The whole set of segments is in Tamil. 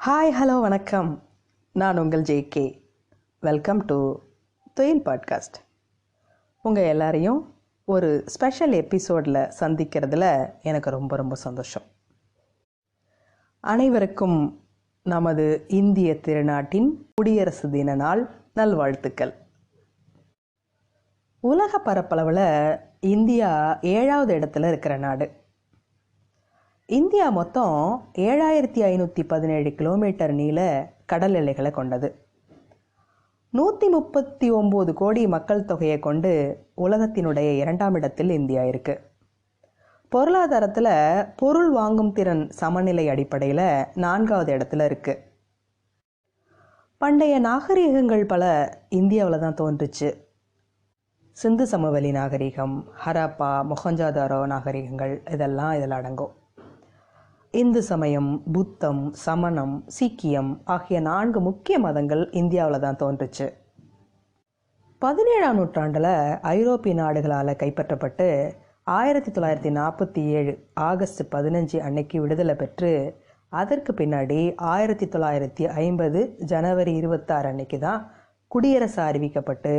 ஹாய் ஹலோ வணக்கம். நான் உங்கள் ஜேகே. வெல்கம் டு தொழில் பாட்காஸ்ட். உங்கள் எல்லாரையும் ஒரு ஸ்பெஷல் எபிசோடில் சந்திக்கிறதுல எனக்கு ரொம்ப ரொம்ப சந்தோஷம். அனைவருக்கும் நமது இந்திய திருநாட்டின் குடியரசு தின நாள் நல்வாழ்த்துக்கள். உலக பரப்பளவில் இந்தியா 7வது இடத்துல இருக்கிற நாடு. இந்தியா மொத்தம் 7517 கிலோமீட்டர் நீள கடல் எல்லைகளை கொண்டது. 139 கோடி மக்கள் தொகையை கொண்டு உலகத்தினுடைய 2ஆம் இடத்தில் இந்தியா இருக்கு. பொருளாதாரத்தில் பொருள் வாங்கும் திறன் சமநிலை அடிப்படையில் 4வது இடத்துல இருக்கு. பண்டைய நாகரிகங்கள் பல இந்தியாவில் தான் தோன்றுச்சு. சிந்து சமவெளி நாகரிகம், ஹரப்பா, மொஹஞ்சதாரோ நாகரிகங்கள் இதெல்லாம் இதில் அடங்கும். இந்து சமயம், புத்தம், சமணம், சீக்கியம் ஆகிய 4 முக்கிய மதங்கள் இந்தியாவில் தான் தோன்றுச்சு. 17ஆம் நூற்றாண்டில் ஐரோப்பிய நாடுகளால் கைப்பற்றப்பட்டு 1947 ஆகஸ்ட் 15 அன்னைக்கு விடுதலை பெற்று அதற்கு பின்னாடி 1950 ஜனவரி 26 அன்னைக்கு தான் குடியரசு அறிவிக்கப்பட்டு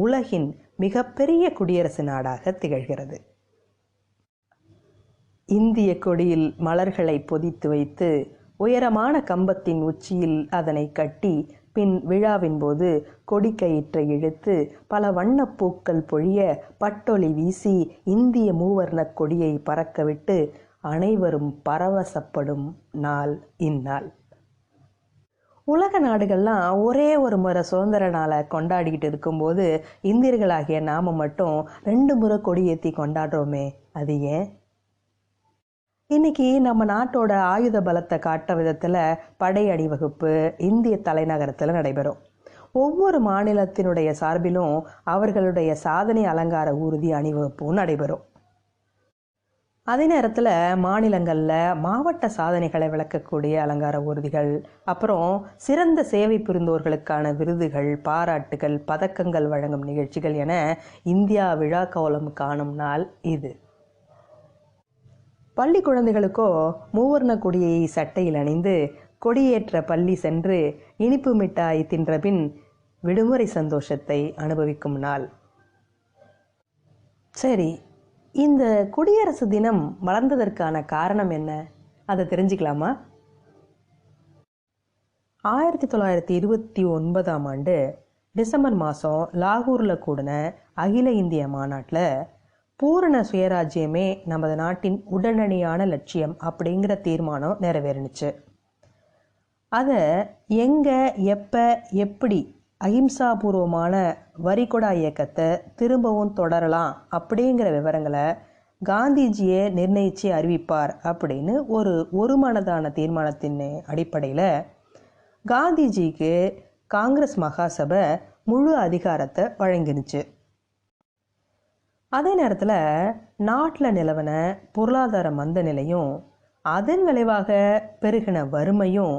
உலகின் மிகப்பெரிய குடியரசு நாடாக திகழ்கிறது. இந்திய கொடியில் மலர்களை பொதித்து வைத்து உயரமான கம்பத்தின் உச்சியில் அதனை கட்டி பின் விழாவின் போது கொடிக்கயிற்றை இழுத்து பல வண்ணப்பூக்கள் பொழிய பட்டொளி வீசி இந்திய மூவர்ண கொடியை பறக்கவிட்டு அனைவரும் பரவசப்படும் நாள் இந்நாள். உலக நாடுகள்லாம் ஒரே ஒரு முறை சுதந்திர நாளை கொண்டாடிக்கிட்டு இருக்கும்போது இந்தியர்களாகிய நாம மட்டும் 2 முறை கொடியேற்றி கொண்டாடுறோமே, அது ஏன்? இன்னைக்கு நம்ம நாட்டோட ஆயுத பலத்தை காட்ட விதத்தில் படை அணிவகுப்பு இந்திய தலைநகரத்தில் நடைபெறும். ஒவ்வொரு மாநிலத்தினுடைய சார்பிலும் அவர்களுடைய சாதனை அலங்கார ஊர்தி அணிவகுப்பும் நடைபெறும். அதே நேரத்தில் மாநிலங்களில் மாவட்ட சாதனைகளை விளக்கக்கூடிய அலங்கார ஊர்திகள், அப்புறம் சிறந்த சேவை புரிந்தோர்களுக்கான விருதுகள், பாராட்டுகள், பதக்கங்கள் வழங்கும் நிகழ்ச்சிகள் என இந்தியா விழா கோலம் காணும் நாள் இது. பள்ளி குழந்தைகளுக்கோ மூவர்ண கொடியை சட்டையில் அணிந்து கொடியேற்ற பள்ளி சென்று இனிப்பு மிட்டாய் தின்ற பின் விடுமுறை சந்தோஷத்தை அனுபவிக்கும் நாள். சரி, இந்த குடியரசு தினம் மலர்ந்ததற்கான காரணம் என்ன? அதை தெரிஞ்சுக்கலாமா? 1929ஆம் ஆண்டு டிசம்பர் மாதம் லாகூரில் கூடின அகில இந்திய மாநாட்டில் பூரண சுயராஜ்யமே நமது நாட்டின் உடனடியான லட்சியம் அப்படிங்கிற தீர்மானம் நிறைவேறினுச்சு. அதை எங்கே, எப்போ, எப்படி அஹிம்சாபூர்வமான வரிகொடா இயக்கத்தை திரும்பவும் தொடரலாம் அப்படிங்கிற விவரங்களை காந்திஜியே நிர்ணயித்து அறிவிப்பார் அப்படின்னு ஒரு மனதான தீர்மானத்தின் அடிப்படையில் காந்திஜிக்கு காங்கிரஸ் மகாசபை முழு அதிகாரத்தை வழங்கினுச்சு. அதே நேரத்தில் நாட்டில் நிலவன பொருளாதார மந்த நிலையும் அதன் விளைவாக பெருகின வறுமையும்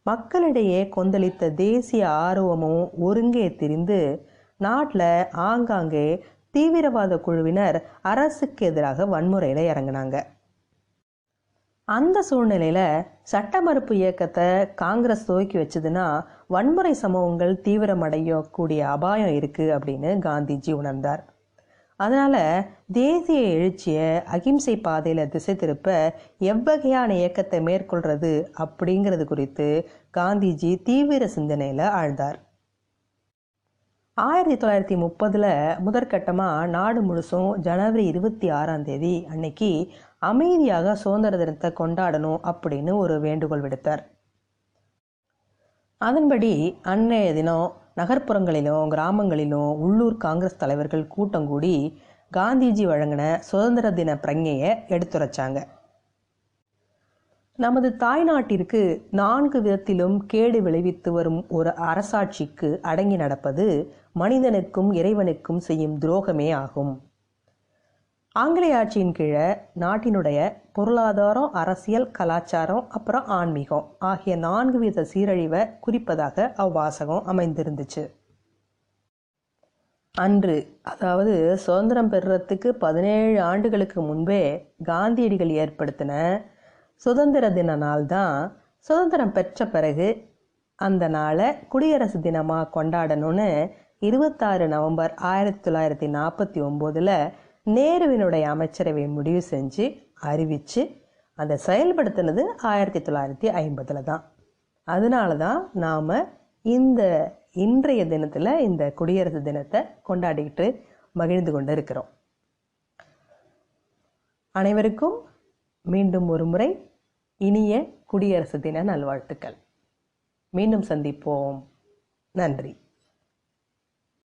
மக்களிடையே கொந்தளித்த தேசிய ஆர்வமும் ஒருங்கே திரிந்து நாட்டில் ஆங்காங்கே தீவிரவாத குழுவினர் அரசுக்கு எதிராக வன்முறையில் இறங்கினாங்க. அந்த சூழ்நிலையில் சட்ட மறுப்பு இயக்கத்தை காங்கிரஸ் துவக்கி வச்சதுன்னா வன்முறை சம்பவங்கள் தீவிரமடையக்கூடிய அபாயம் இருக்குது அப்படின்னு காந்திஜி உணர்ந்தார். அதனால் தேசிய எழுச்சியை அகிம்சை பாதையில் திசை திருப்ப எவ்வகையான இயக்கத்தை மேற்கொள்கிறது அப்படிங்கிறது குறித்து காந்திஜி தீவிர சிந்தனையில் ஆழ்ந்தார். 1930 முதற்கட்டமாக நாடு முழுசும் ஜனவரி 26 அன்னைக்கு அமைதியாக சுதந்திர தினத்தை கொண்டாடணும் அப்படின்னு ஒரு வேண்டுகோள் விடுத்தார். அதன்படி அன்றைய தினம் நகர்ப்புறங்களிலும் கிராமங்களிலும் உள்ளூர் காங்கிரஸ் தலைவர்கள் கூட்டம் கூடி காந்திஜி வழங்கின சுதந்திர தின பிரஞையை எடுத்துரைச்சாங்க. நமது தாய்நாட்டிற்கு 4 விதத்திலும் கேடு விளைவித்து வரும் ஒரு அரசாட்சிக்கு அடங்கி நடப்பது மனிதனுக்கும் இறைவனுக்கும் செய்யும் துரோகமே ஆகும். ஆங்கிலேய ஆட்சியின் கீழே நாட்டினுடைய பொருளாதாரம், அரசியல், கலாச்சாரம், அப்புறம் ஆன்மீகம் ஆகிய 4 வித சீரழிவை குறிப்பதாக அவ்வாசகம் அமைந்திருந்துச்சு. அன்று, அதாவது சுதந்திரம் பெறுறதுக்கு 17 ஆண்டுகளுக்கு முன்பே காந்தியடிகள் ஏற்படுத்தின சுதந்திர தின நாள் தான் சுதந்திரம் பெற்ற பிறகு அந்த நாளை குடியரசு தினமாக கொண்டாடணும்னு 26 நவம்பர் 1949 நேருவினுடைய அமைச்சரவை முடிவு செஞ்சு அறிவித்து அதை செயல்படுத்தினது 1950 தான். அதனால தான் நாம் இன்றைய தினத்தில் இந்த குடியரசு தினத்தை கொண்டாடிக்கிட்டு மகிழ்ந்து கொண்டு இருக்கிறோம். அனைவருக்கும் மீண்டும் ஒரு முறை இனிய குடியரசு தின நல்வாழ்த்துக்கள். மீண்டும் சந்திப்போம். நன்றி.